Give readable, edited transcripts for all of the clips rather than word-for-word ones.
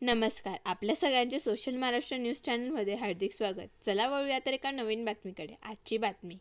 नमस्कार. आपल्या सगळ्यांचे सोशल महाराष्ट्र न्यूज चॅनलमध्ये हार्दिक स्वागत. चला वळूया तर एका नवीन बातमीकडे. आजची बातमी.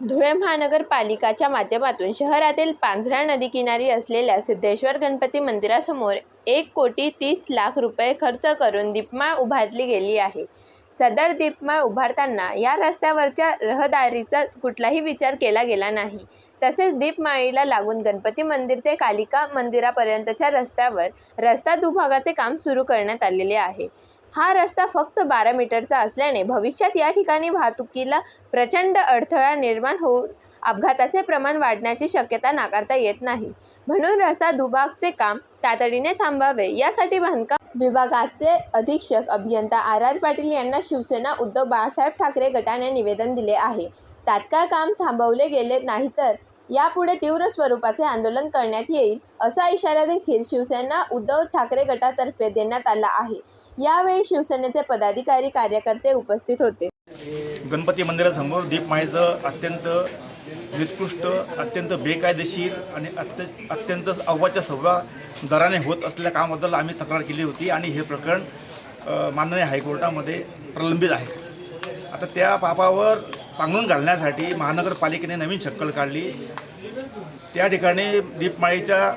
धुळे महानगरपालिकाच्या माध्यमातून शहरातील पांझरा नदीकिनारी असलेल्या सिद्धेश्वर गणपती मंदिरासमोर 1,30,00,000 रुपये खर्च करून दीपमाळ उभारली गेली आहे. सदर दीपमाळ उभारताना या रस्त्यावरच्या रहदारीचा कुठलाही विचार केला गेला नाही. तसेच दीपमाळीला लागून गणपती मंदिर ते कालिका मंदिरापर्यंतच्या रस्त्यावर रस्ता दुभागाचे काम सुरू करण्यात आलेले आहे. हा रस्ता फक्त 12 मीटरचा असल्याने भविष्यात या ठिकाणी वाहतुकीला प्रचंड अडथळा निर्माण होऊन अपघाताचे प्रमाण वाढण्याची शक्यता नाकारता येत नाही. म्हणून रस्ता दुभागचे काम तातडीने थांबावे यासाठी बांधकाम विभागाचे अधीक्षक अभियंता आर पाटील यांना शिवसेना उद्धव बाळासाहेब ठाकरे गटाने निवेदन दिले आहे. तात्काळ काम थांबवले गेले नाही तर यापुढे तीव्र स्वरूपाचे आंदोलन करण्यात येईल असा इशारा देखील शिवसेना उद्धव ठाकरे गटातर्फे देण्यात आला आहे. यावेळी शिवसेनेचे पदाधिकारी कार्यकर्ते उपस्थित होते. गणपती मंदिरासमोर दीपमाळेचं अत्यंत निकृष्ट, अत्यंत बेकायदेशीर आणि अत्यंत अव्वाच्या सव्वा दराने होत असलेल्या कामाबद्दल आम्ही तक्रार केली होती आणि हे प्रकरण माननीय हायकोर्टामध्ये प्रलंबित आहे. आता त्या पापावर पांघरून घालण्यासाठी महानगरपालिकेने नवीन शक्कल काढली. त्या ठिकाणी दीपमाळीच्या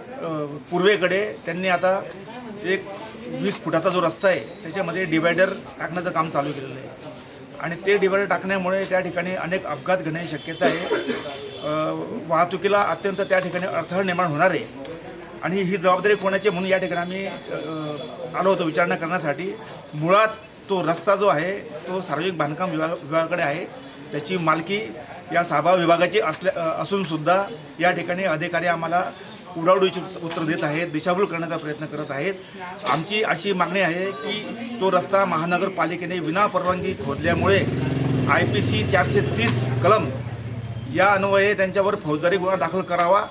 पूर्वेकडे त्यांनी आता एक 20 फुटाचा जो रस्ता आहे त्याच्यामध्ये डिवायडर टाकण्याचं काम चालू केलेलं आहे आणि ते डिवायडर टाकण्यामुळे त्या ठिकाणी अनेक अपघात घडण्याची शक्यता आहे. वाहतुकीला अत्यंत त्या ठिकाणी अडथळा निर्माण होणार आहे आणि ही जबाबदारी कोणाची म्हणून या ठिकाणी आम्ही आलो होतो विचारणा करण्यासाठी. मुळात तो रस्ता जो आहे तो सार्वजनिक बांधकाम विभागाकडे आहे. त्याची मालकी या साबा विभागाची असूनसुद्धा या ठिकाणी अधिकारी आम्हाला उडावडीचे उत्तर देत आहेत, दिशाभूल करण्याचा प्रयत्न करत आहेत. आमची अशी मागणी आहे की तो रस्ता महानगरपालिकेने विनापरवानगी खोदल्यामुळे IPC 430 कलम या अन्वये त्यांच्यावर फौजदारी गुन्हा दाखल करावा,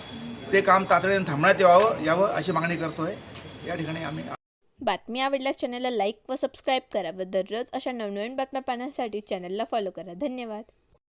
ते काम तातडीने थांबण्यात यावं अशी मागणी करतोय. या ठिकाणी आम्ही बातमी आवडल्यास चॅनलला लाईक व सबस्क्राईब करा व दररोज अशा नवनवीन बातम्या पाहण्यासाठी चॅनलला फॉलो करा. धन्यवाद.